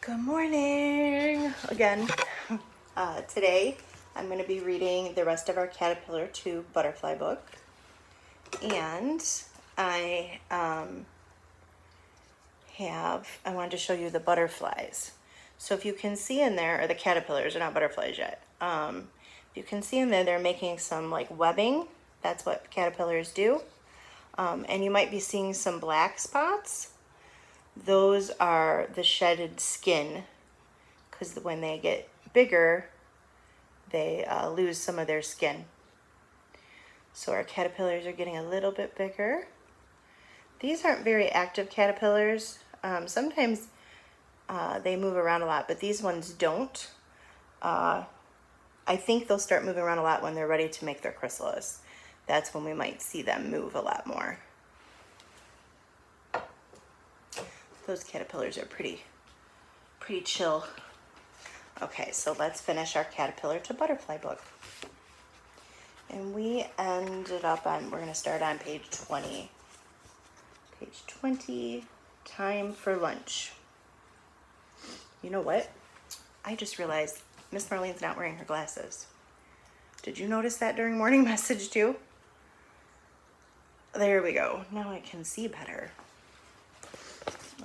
Good morning again. Today I'm going to be reading the rest of our Caterpillar to Butterfly book, and I wanted to show you the butterflies. So if you can see in there, or the caterpillars are not butterflies yet. If you can see in there, they're making some like webbing. That's what caterpillars do. And you might be seeing some black spots. Those are the shedded skin, because when they get bigger, they lose some of their skin. So our caterpillars are getting a little bit bigger. These aren't very active caterpillars. Sometimes they move around a lot, but these ones don't. I think they'll start moving around a lot when they're ready to make their chrysalis. That's when we might see them move a lot more. Those caterpillars are pretty chill. Okay, so let's finish our Caterpillar to Butterfly book. And we ended up on, we're going to start on page 20. Page 20, time for lunch. You know what? I just realized Miss Marlene's not wearing her glasses. Did you notice that during morning message too? There we go. Now I can see better.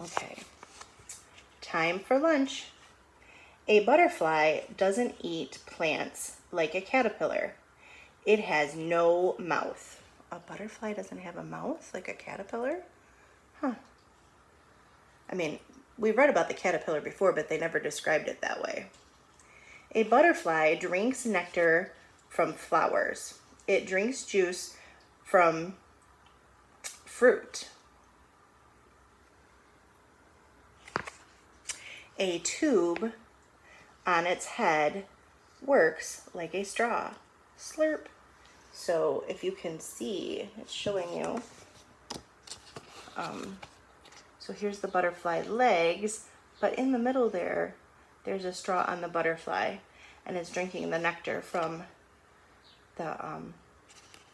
Okay. Time for lunch. A butterfly doesn't eat plants like a caterpillar. It has no mouth. A butterfly doesn't have a mouth like a caterpillar? Huh. I mean, we've read about the caterpillar before, but they never described it that way. A butterfly drinks nectar from flowers. It drinks juice from fruit. A tube on its head works like a straw. Slurp. So if you can see, it's showing you. So here's the butterfly legs, but in the middle there's a straw on the butterfly, and it's drinking the nectar from the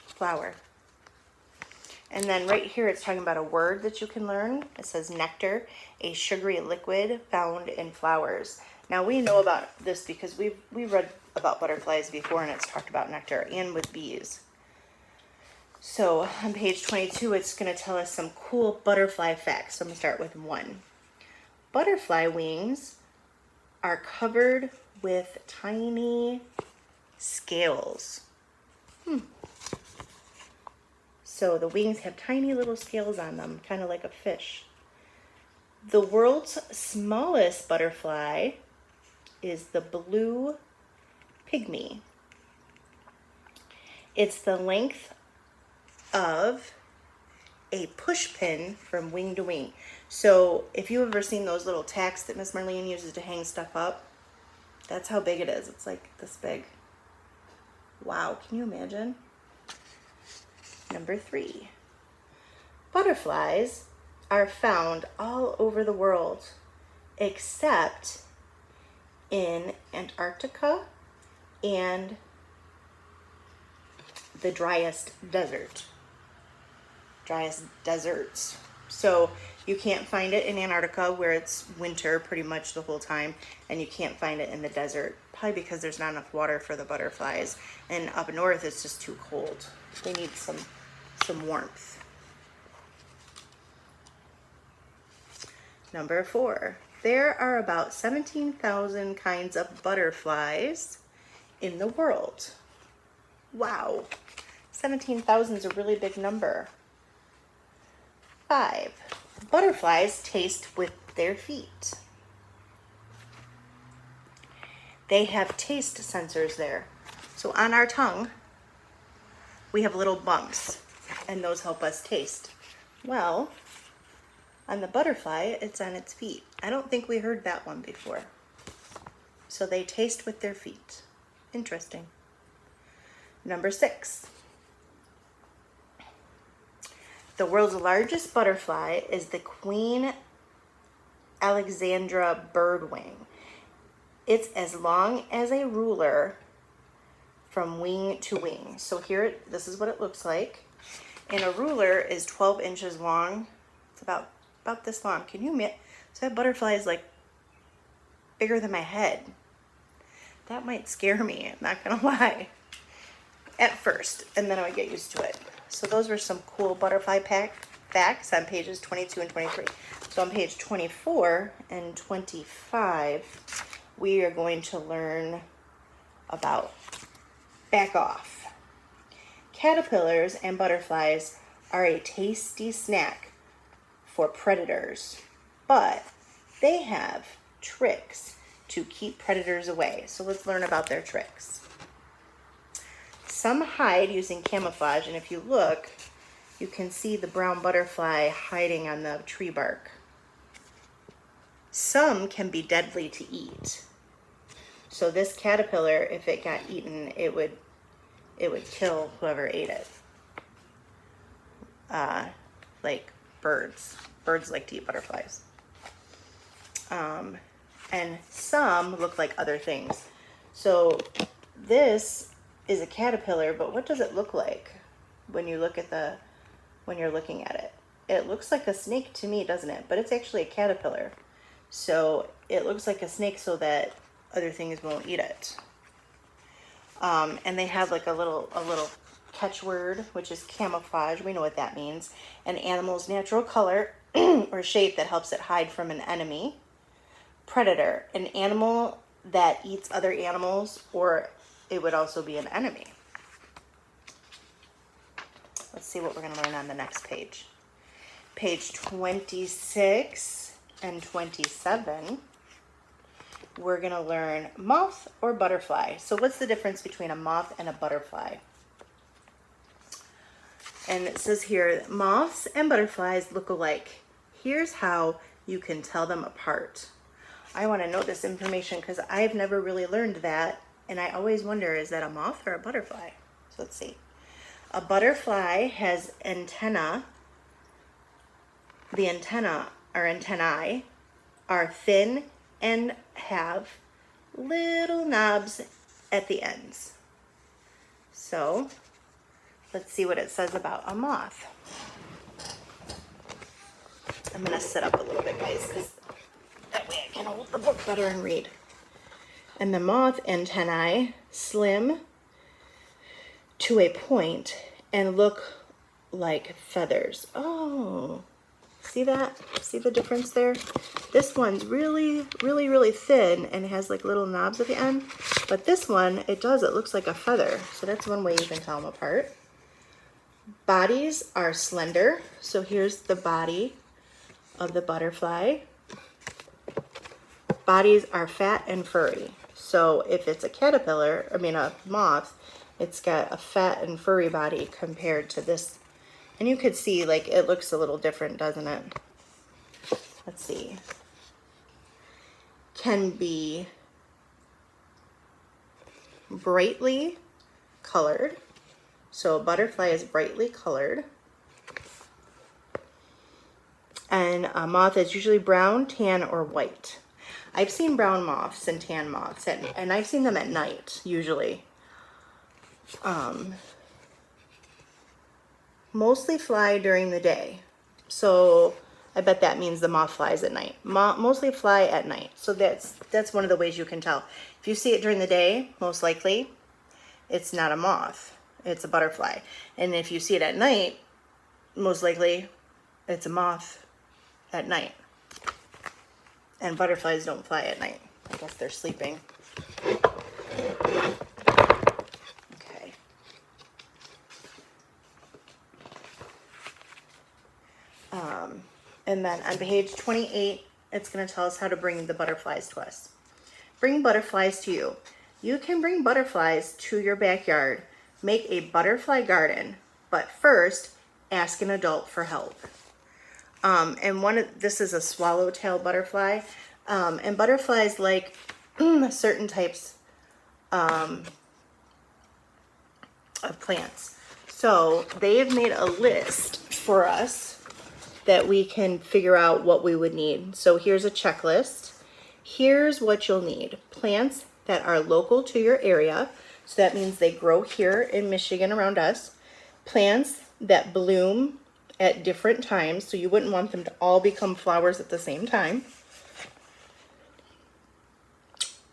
flower. And then right here it's talking about a word that you can learn. It says nectar, a sugary liquid found in flowers. Now we know about this because we've read about butterflies before, and it's talked about nectar, and with bees. So on page 22, it's going to tell us some cool butterfly facts. So I'm going to start with 1. Butterfly wings are covered with tiny scales. So the wings have tiny little scales on them, kind of like a fish. The world's smallest butterfly is the blue pygmy. It's the length of a pushpin from wing to wing. So if you've ever seen those little tacks that Miss Marlene uses to hang stuff up, that's how big it is. It's like this big. Wow, can you imagine? Number 3. Butterflies are found all over the world except in Antarctica and the driest deserts. So you can't find it in Antarctica, where it's winter pretty much the whole time, and you can't find it in the desert, probably because there's not enough water for the butterflies. And up north it's just too cold. They need some warmth. Number 4. There are about 17,000 kinds of butterflies in the world. Wow. 17,000 is a really big number. 5. Butterflies taste with their feet. They have taste sensors there. So on our tongue, we have little bumps, and those help us taste. Well, on the butterfly, it's on its feet. I don't think we heard that one before. So they taste with their feet. Interesting. Number 6. The world's largest butterfly is the Queen Alexandra birdwing. It's as long as a ruler from wing to wing. So here, this is what it looks like. And a ruler is 12 inches long. It's about this long. Can you imagine? So that butterfly is like bigger than my head. That might scare me, I'm not gonna lie, at first, and then I would get used to it. So those were some cool butterfly facts on pages 22 and 23. So on page 24 and 25, we are going to learn about back off. Caterpillars and butterflies are a tasty snack for predators, but they have tricks to keep predators away. So let's learn about their tricks. Some hide using camouflage, and if you look, you can see the brown butterfly hiding on the tree bark. Some can be deadly to eat. So this caterpillar, if it got eaten, it would kill whoever ate it. Like birds. Birds like to eat butterflies. And some look like other things. So this is a caterpillar, but what does it look like when you look at when you're looking at it? It looks like a snake to me, doesn't it? But it's actually a caterpillar. So it looks like a snake so that other things won't eat it. And they have like a little catchword, which is camouflage. We know what that means. An animal's natural color or shape that helps it hide from an enemy. Predator, an animal that eats other animals, or it would also be an enemy. Let's see what we're going to learn on the next page. Page 26 and 27, we're going to learn moth or butterfly. So what's the difference between a moth and a butterfly? And it says here, moths and butterflies look alike. Here's how you can tell them apart. I want to know this information because I've never really learned that, and I always wonder, is that a moth or a butterfly? So let's see. A butterfly has antenna. The antenna or antennae are thin and have little knobs at the ends. So let's see what it says about a moth. I'm going to sit up a little bit, guys, because that way I can hold the book better and read. And the moth antennae slim to a point and look like feathers. Oh, see that? See the difference there? This one's really, really, really thin and has like little knobs at the end. But this one, it looks like a feather. So that's one way you can tell them apart. Bodies are slender. So here's the body of the butterfly. Bodies are fat and furry. So if it's a moth, it's got a fat and furry body compared to this. And you could see, like, it looks a little different, doesn't it? Let's see. Can be brightly colored. So a butterfly is brightly colored. And a moth is usually brown, tan, or white. I've seen brown moths and tan moths, and I've seen them at night, usually. Mostly fly during the day. So I bet that means the moth flies at night. Mostly fly at night. So that's one of the ways you can tell. If you see it during the day, most likely it's not a moth. It's a butterfly. And if you see it at night, most likely it's a moth at night. And butterflies don't fly at night. I guess they're sleeping. Okay. And then on page 28, it's going to tell us how to bring the butterflies to us. Bring butterflies to you. You can bring butterflies to your backyard. Make a butterfly garden, but first ask an adult for help. This is a swallowtail butterfly, and butterflies like certain types of plants. So they've made a list for us that we can figure out what we would need. So here's a checklist. Here's what you'll need. Plants that are local to your area. So that means they grow here in Michigan around us. Plants that bloom at different times. So you wouldn't want them to all become flowers at the same time.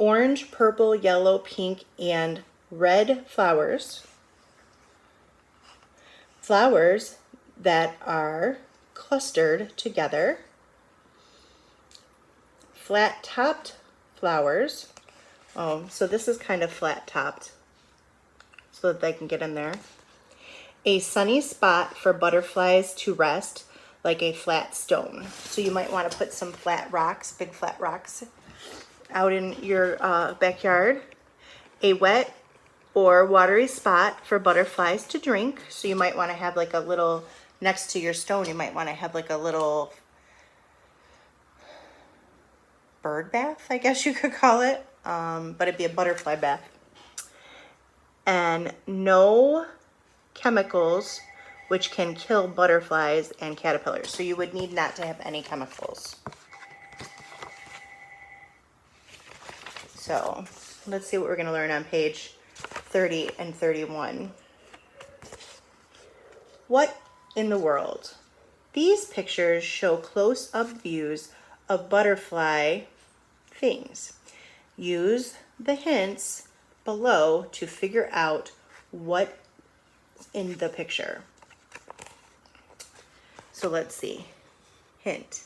orange, purple, yellow, pink, and red flowers. Flowers that are clustered together. Flat-topped flowers. Oh, so this is kind of flat-topped so that they can get in there. A sunny spot for butterflies to rest, like a flat stone. So you might want to put some flat rocks, big flat rocks, out in your backyard. A wet or watery spot for butterflies to drink. So you might want to have like a little, next to your stone, you might want to have like a little bird bath, I guess you could call it. But it'd be a butterfly bath. And no chemicals which can kill butterflies and caterpillars. So you would need not to have any chemicals. So let's see what we're going to learn on page 30 and 31. What in the world? These pictures show close-up views of butterfly things. Use the hints below to figure out what's in the picture. So let's see. Hint.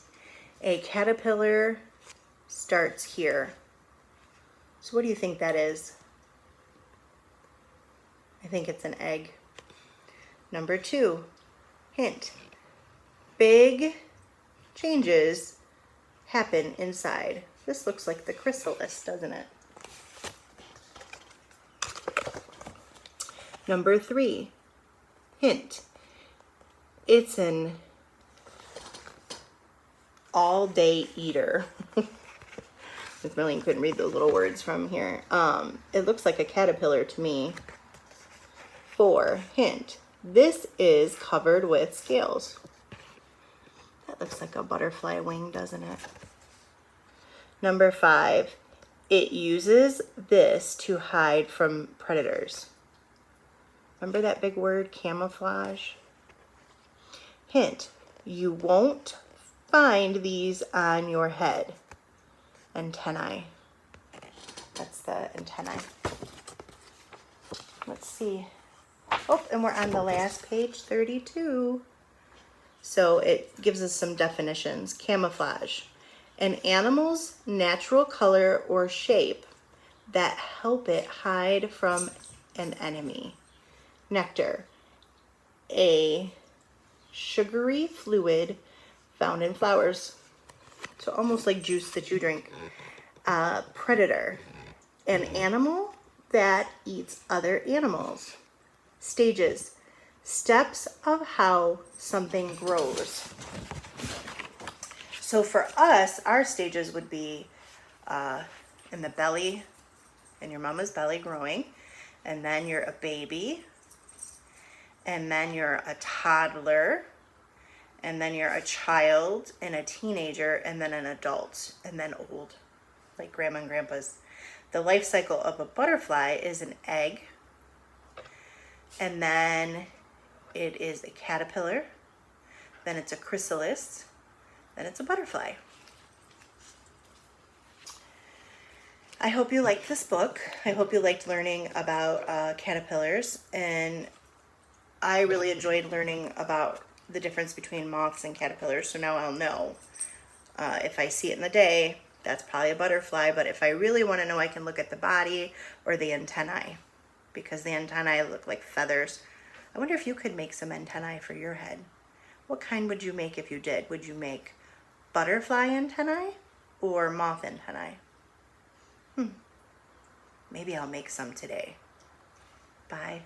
A caterpillar starts here. So what do you think that is? I think it's an egg. Number 2. Hint. Big changes happen inside. This looks like the chrysalis, doesn't it? Number 3. Hint. It's an all-day eater. Miss Marlene couldn't read those little words from here. It looks like a caterpillar to me. 4. Hint. This is covered with scales. That looks like a butterfly wing, doesn't it? Number 5. It uses this to hide from predators. Remember that big word, camouflage? Hint. You won't find these on your head. Antennae. That's the antennae. Let's see. Oh, and we're on the last page, 32. So it gives us some definitions. Camouflage. An animal's natural color or shape that help it hide from an enemy. Nectar. A sugary fluid found in flowers. So almost like juice that you drink. Predator. An animal that eats other animals. Stages. Steps of how something grows. So for us, our stages would be in the belly, in your mama's belly growing, and then you're a baby, and then you're a toddler, and then you're a child and a teenager, and then an adult, and then old, like grandma and grandpa's. The life cycle of a butterfly is an egg, and then it is a caterpillar, then it's a chrysalis, then it's a butterfly. I hope you liked this book. I hope you liked learning about caterpillars, and I really enjoyed learning about the difference between moths and caterpillars, so now I'll know. If I see it in the day, that's probably a butterfly, but if I really want to know, I can look at the body or the antennae, because the antennae look like feathers. I wonder if you could make some antennae for your head. What kind would you make if you did? Would you make butterfly antennae or moth antennae? Maybe I'll make some today. Bye.